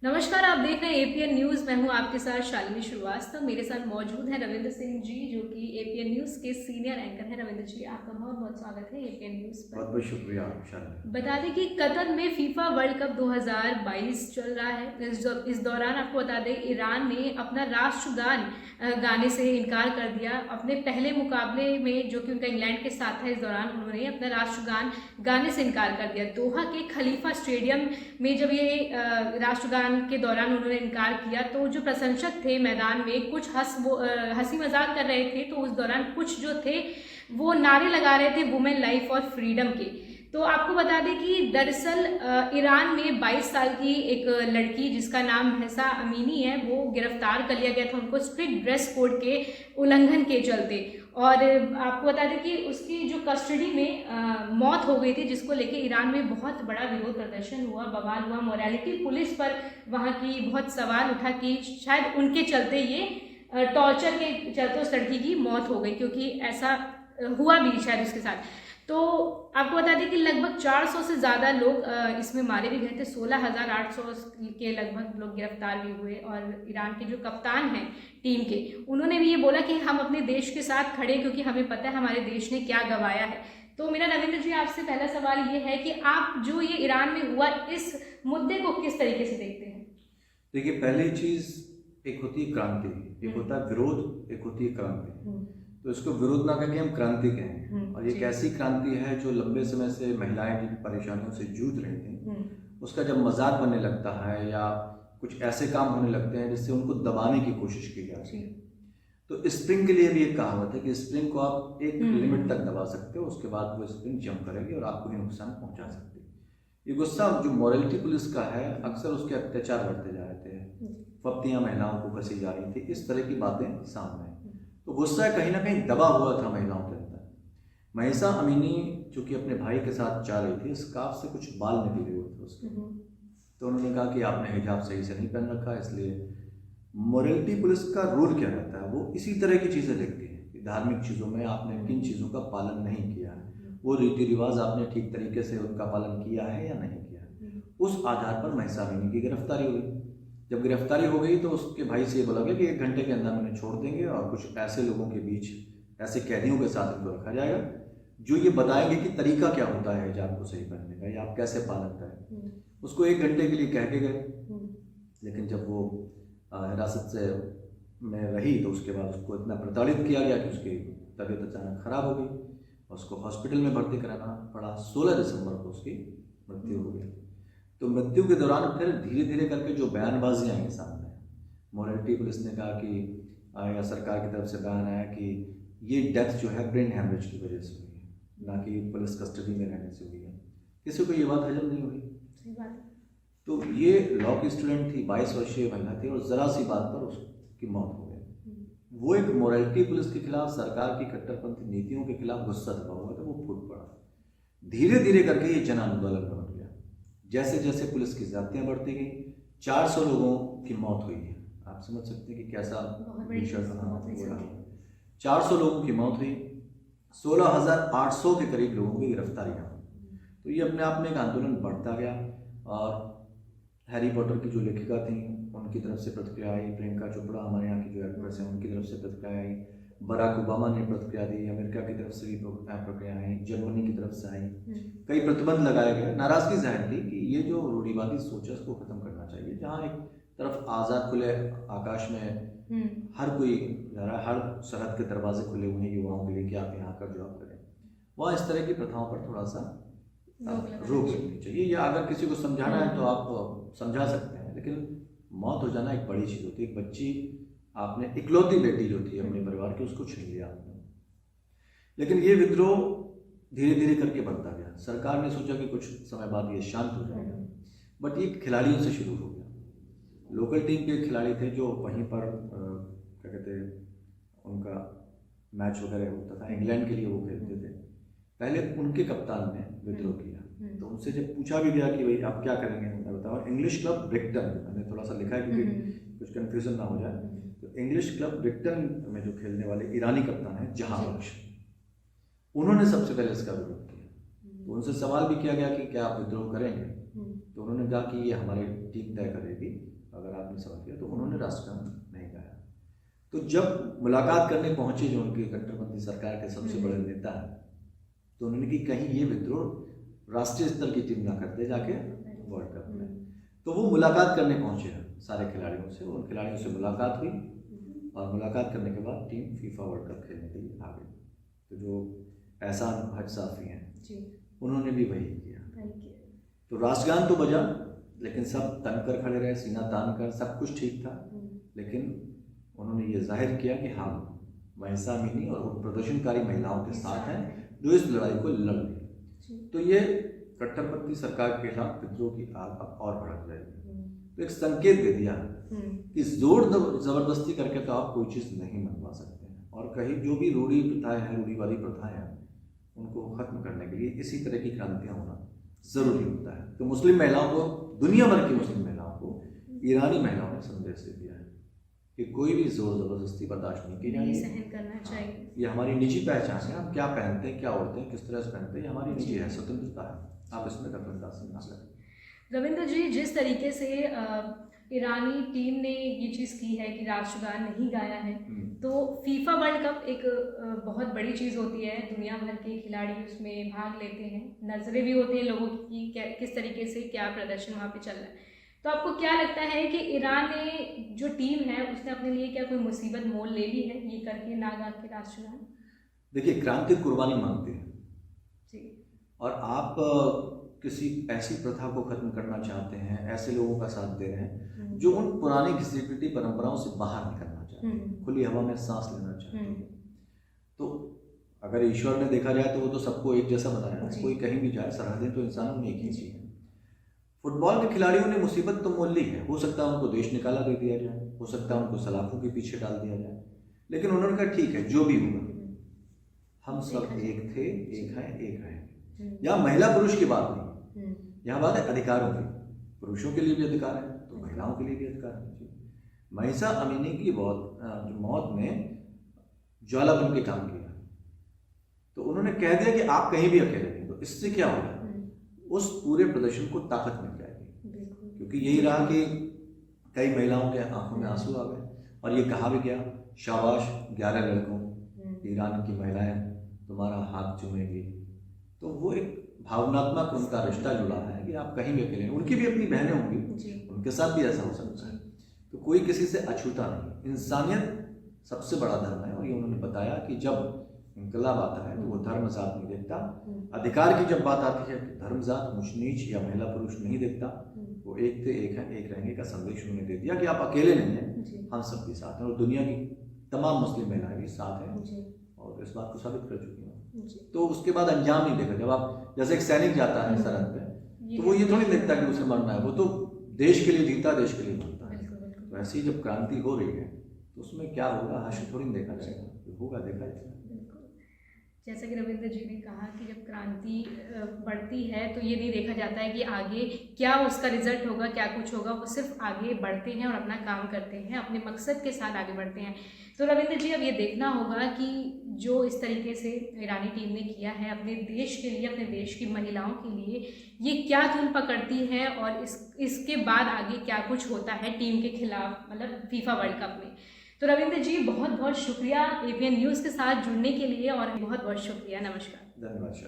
नमस्कार, आप देख रहे हैं एपीएन न्यूज। मैं हूं आपके साथ शालिनी श्रीवास्तव। मेरे साथ मौजूद है रविंद्र सिंह जी, जो कि एपीएन न्यूज के सीनियर एंकर हैं। रविंद्र जी, आपका बहुत बहुत स्वागत है एपीएन न्यूज पर। बहुत बहुत शुक्रिया शालिनी। बता दें कि कतर में फीफा वर्ल्ड कप 2022 चल रहा है। इस दौरान आपको बता दें, ईरान ने अपना राष्ट्रगान गाने से इनकार कर दिया। अपने पहले मुकाबले में, जो कि उनका इंग्लैंड के साथ था, इस दौरान उन्होंने अपना राष्ट्रगान गाने से इनकार कर दिया। दोहा के खलीफा स्टेडियम में जब ये राष्ट्रगान के दौरान उन्होंने इनकार किया, तो जो प्रशंसक थे मैदान में, कुछ हंसी मजाक कर रहे थे। तो उस दौरान कुछ जो थे वो नारे लगा रहे थे वुमेन लाइफ और फ्रीडम के। तो आपको बता दें कि दरअसल ईरान में 22 साल की एक लड़की, जिसका नाम महसा अमीनी है, वो गिरफ्तार कर लिया गया था उनको स्ट्रिक्ट ड्रेस कोड के उल्लंघन के चलते। और आपको बता दें कि उसकी जो कस्टडी में मौत हो गई थी, जिसको लेके ईरान में बहुत बड़ा विरोध प्रदर्शन हुआ, बवाल हुआ। मोरालिटी पुलिस पर वहाँ की बहुत सवाल उठा कि शायद उनके चलते ये टॉर्चर के चलते उस लड़की की मौत हो गई, क्योंकि ऐसा हुआ भी शायद उसके साथ। तो आपको बता दें कि लगभग 400 से ज़्यादा लोग इसमें मारे भी गए थे। 16,800 के लगभग लोग गिरफ्तार भी हुए। और ईरान के जो कप्तान हैं टीम के, उन्होंने भी ये बोला कि हम अपने देश के साथ खड़े, क्योंकि हमें पता है हमारे देश ने क्या गंवाया है। तो मेरा रविंद्र जी आपसे पहला सवाल ये है कि आप जो ये ईरान में हुआ, इस मुद्दे को किस तरीके से देखते हैं? देखिए, पहली चीज एक होती है क्रांति, एक होता है विरोध, एक होती है क्रांति। तो इसको विरोध ना करके हम क्रांति कहें। और एक ऐसी क्रांति है जो लंबे समय से महिलाएं जिन परेशानियों से जूझ रही थी, उसका जब मजाक बनने लगता है या कुछ ऐसे काम होने लगते हैं जिससे उनको दबाने की कोशिश की जाती है। तो स्प्रिंग के लिए भी एक कहावत है कि स्प्रिंग को आप एक लिमिट तक दबा सकते हो, उसके बाद वो स्प्रिंग जंप करेगी और आपको ही नुकसान पहुंचा सकती है। ये गुस्सा जो मोरालिटी पुलिस का है, अक्सर उसके अत्याचार बढ़ते जा रहे थे, फप्तियां महिलाओं को कसी जा रही थी, इस तरह की बातें सामने आई। तो गुस्सा कहीं ना कहीं दबा हुआ था महिलाओं के अंदर। महसा अमीनी चूंकि अपने भाई के साथ जा रही थी, स्कार्फ से कुछ बाल निकले हुए थे उसके, तो उन्होंने कहा कि आपने हिजाब सही से नहीं पहन रखा। इसलिए मोरालिटी पुलिस का रूल क्या रहता है, वो इसी तरह की चीज़ें देखती है कि धार्मिक चीज़ों में आपने किन चीज़ों का पालन नहीं किया है, वो रीति रिवाज आपने ठीक तरीके से उनका पालन किया है या नहीं किया है। उस आधार पर महसा अमीनी की गिरफ्तारी हुई। जब गिरफ्तारी हो गई तो उसके भाई से ये बोला गया कि 1 घंटे के अंदर उन्हें छोड़ देंगे और कुछ ऐसे लोगों के बीच, ऐसे कैदियों के साथ इनको रखा जाएगा जो ये बताएंगे कि तरीका क्या होता है हिजाब को सही पहनने का या आप कैसे पालन करें। उसको 1 घंटे के लिए कह के गए, लेकिन जब वो हिरासत से में रही तो उसके बाद उसको इतना प्रताड़ित किया गया कि उसकी तबीयत अचानक खराब हो गई और उसको हॉस्पिटल में भर्ती कराना पड़ा। 16 दिसंबर को उसकी मृत्यु हो गई। तो मृत्यु के दौरान फिर धीरे धीरे करके जो बयानबाजियाँ आई सामने, मोरालिटी पुलिस ने कहा कि या सरकार की तरफ से बयान आया कि ये डेथ जो है ब्रेन हैमरेज की वजह से हुई है, ना कि पुलिस कस्टडी में रहने से हुई है। किसी को ये बात हजम नहीं हुई। सही बात है। तो ये लॉ की स्टूडेंट थी, 22 वर्षीय महिला थी, और ज़रा सी बात पर उसकी मौत हो गई। वो एक मोरालिटी पुलिस के खिलाफ, सरकार की कट्टरपंथी नीतियों के खिलाफ गुस्सा दबा हुआ था, वो फूट पड़ा। धीरे धीरे करके ये जन आंदोलन बन गया। जैसे जैसे पुलिस की ज्यादतियां बढ़ती गई, 400 लोगों की मौत हुई है। आप समझ सकते हैं कि कैसा भीषण 400 लोगों की मौत हुई, 16,800 के करीब लोगों की गिरफ्तारियां हुई। तो ये अपने आप में एक आंदोलन बढ़ता गया। और हैरी पॉटर की जो लेखिका थी उनकी तरफ से प्रतिक्रिया आई, प्रियंका चोपड़ा हमारे यहाँ की जो एक्ट्रेस है उनकी तरफ से प्रतिक्रिया आई, बराक ओबामा ने प्रतिक्रिया दी, अमेरिका की तरफ से भी प्रतिक्रिया आई, जर्मनी की तरफ से आई। कई प्रतिबंध लगाए गए। नाराजगी जाहिर थी कि ये जो रूढ़िवादी सोच है उसको खत्म करना चाहिए। जहाँ एक तरफ आज़ाद खुले आकाश में हर कोई जा रहा है, हर सरहद के दरवाजे खुले हुए हैं युवाओं के लिए कि आप यहाँ कर जॉब करें, वहाँ इस तरह की प्रथाओं पर थोड़ा सा रोक लगनी चाहिए। या अगर किसी को समझाना है तो आप समझा सकते हैं, लेकिन मौत हो जाना एक बड़ी चीज़ होती है। एक बच्ची, आपने इकलौती बेटी जो थी अपने परिवार की, उसको छीन लिया आपने। लेकिन ये विद्रोह धीरे धीरे करके बढ़ता गया। सरकार ने सोचा कि कुछ समय बाद ये शांत हो जाएगा, बट ये खिलाड़ियों से शुरू हो गया। लोकल टीम के खिलाड़ी थे जो वहीं पर क्या कहते हैं, उनका मैच वगैरह होता था, इंग्लैंड के लिए वो खेलते थे। पहले उनके कप्तान ने विद्रोह किया, तो उनसे जब पूछा भी गया कि भाई आप क्या करेंगे, उन्होंने बताया इंग्लिश क्लब ब्रिक्टन, मैंने थोड़ा सा लिखा है क्योंकि कुछ कन्फ्यूजन ना हो जाए। तो इंग्लिश क्लब ब्रिक्टन में जो खेलने वाले ईरानी कप्तान है जहां बख्श, उन्होंने सबसे पहले इसका विरोध किया। तो उनसे सवाल भी किया गया कि क्या आप विद्रोह करेंगे, तो उन्होंने कहा कि ये हमारी टीम तय करेगी, अगर आपने समझ लिया। तो उन्होंने राष्ट्रगान नहीं गाया। तो जब मुलाकात करने पहुंचे जो उनके कट्टरपंथी सरकार के सबसे बड़े नेता हैं, तो उन्होंने कि कहीं ये विद्रोह राष्ट्रीय स्तर की टीम ना कर दे जाके वर्ल्ड कप में। तो वो मुलाकात करने पहुंचे सारे खिलाड़ियों से, उन खिलाड़ियों से मुलाकात हुई और मुलाकात करने के बाद टीम फीफा वर्ल्ड कप खेलने के लिए आ गई। तो जो एहसान हज साफ़ी हैं उन्होंने भी वही किया। तो राष्ट्रगान तो बजा, लेकिन सब तनकर खड़े रहे, सीना तान कर, सब कुछ ठीक था। लेकिन उन्होंने ये जाहिर किया कि हम महिसा अमीनी और प्रदर्शनकारी महिलाओं के साथ हैं जो इस लड़ाई को लड़ रही। तो ये कट्टरपंथी सरकार के खिलाफ विद्रोह की आग अब और भड़क जाएगी। तो एक संकेत दे दिया कि जोर जबरदस्ती करके तो आप कोई चीज़ नहीं मनवा सकते हैं, और कहीं जो भी रूढ़ी प्रथाएं हैं, रूढ़ीवादी प्रथाएं हैं, उनको खत्म करने के लिए इसी तरह की क्रांतियां होना जरूरी होता है। तो मुस्लिम महिलाओं को, दुनिया भर की मुस्लिम महिलाओं को ईरानी महिलाओं ने संदेश दे दिया है कि कोई भी जोर जबरदस्ती बर्दाश्त नहीं की जाएगी, सहन करना चाहिए। ये हमारी निजी पहचान है, हम क्या पहनते हैं, क्या ओढ़ते हैं, किस तरह से पहनते हैं, ये हमारी निजी है, स्वतंत्रता है, आप इसमें दखलंदाज ना करें। रविंद्र जी, जिस तरीके से ईरानी टीम ने ये चीज़ की है कि राष्ट्रगान नहीं गाया है, तो फीफा वर्ल्ड कप एक बहुत बड़ी चीज़ होती है, दुनिया भर के खिलाड़ी उसमें भाग लेते हैं, नज़रें भी होती हैं लोगों की कि किस तरीके से क्या प्रदर्शन वहाँ पे चल रहा है। तो आपको क्या लगता है कि ईरान ने जो टीम है उसने अपने लिए क्या कोई मुसीबत मोल ले ली है ये करके ना गा के राष्ट्रगान? देखिए, क्रांति कुर्बानी मांगती है जी, और आप किसी ऐसी प्रथा को खत्म करना चाहते हैं, ऐसे लोगों का साथ दे रहे हैं जो उन पुरानी घिसी-पिटी परंपराओं से बाहर निकलना चाहते हैं, खुली हवा में सांस लेना चाहते हैं। तो अगर ईश्वर ने देखा जाए तो वो तो सबको एक जैसा बनाया है, कोई कहीं भी जाए, सरहदें तो इंसानों ने एक ही ची है। फुटबॉल के खिलाड़ियों ने मुसीबत तो मोल ली है, हो सकता है उनको देश निकाला दे दिया जाए, हो सकता है उनको सलाखों के पीछे डाल दिया जाए, लेकिन उन्होंने कहा ठीक है, जो भी होगा हम सब एक थे, एक हैं, एक रहेंगे। यहाँ महिला पुरुष की बात नहीं, यहाँ बात है अधिकारों की। पुरुषों के लिए भी अधिकार है तो महिलाओं के लिए भी अधिकार है। महिसा अमीनी की मौत ने ज्वाला बन के काम किया, तो उन्होंने कह दिया कि आप कहीं भी अकेले नहीं। तो इससे क्या होगा, उस पूरे प्रदर्शन को ताकत मिल जाएगी, क्योंकि यही रहा कि कई महिलाओं के आंखों में आंसू आ गए और ये कहा भी गया, शाबाश 11 लड़कों, ईरान की महिलाएं तुम्हारा हाथ चूमेंगी। तो वो एक भावनात्मक उनका रिश्ता जुड़ा है कि आप कहीं भी अकेले नहीं। उनकी भी अपनी बहनें होंगी, उनके साथ भी ऐसा हो सकता है। तो कोई किसी से अछूता नहीं, इंसानियत सबसे बड़ा धर्म है। और ये उन्होंने बताया कि जब इनकलाब आता है तो वो धर्म जात नहीं देखता, अधिकार की जब बात आती है तो धर्म जात, ऊंच नीच या महिला पुरुष नहीं देखता, वो एक थे, एक है, एक रहेंगे का संदेश उन्होंने दे दिया कि आप अकेले नहीं हैं, हम सब भी साथ हैं। और दुनिया की तमाम मुस्लिम महिलाएं भी साथ हैं और इस बात को साबित कर चुकी हैं। तो उसके बाद अंजाम नहीं देखा। जब आप जैसे एक सैनिक जाता है सरहद पे, तो वो ये थोड़ी देखता कि उसे मरना है, वो तो देश के लिए जीता, देश के लिए मरता है। तो ऐसी जब क्रांति हो रही है तो उसमें क्या होगा, हर्ष थोड़ी देखा जाएगा, होगा देखा जाएगा। जैसा कि रविंद्र जी ने कहा कि जब क्रांति बढ़ती है तो ये नहीं देखा जाता है कि आगे क्या उसका रिजल्ट होगा, क्या कुछ होगा, वो सिर्फ आगे बढ़ते हैं और अपना काम करते हैं, अपने मकसद के साथ आगे बढ़ते हैं। तो रविंद्र जी, अब ये देखना होगा कि जो इस तरीके से ईरानी टीम ने किया है अपने देश के लिए, अपने देश की महिलाओं के लिए, ये क्या धुन पकड़ती है और इसके बाद आगे क्या कुछ होता है टीम के खिलाफ, मतलब फीफा वर्ल्ड कप में। तो रविंद्र जी, बहुत बहुत शुक्रिया APN न्यूज़ के साथ जुड़ने के लिए, और बहुत बहुत शुक्रिया। नमस्कार। धन्यवाद।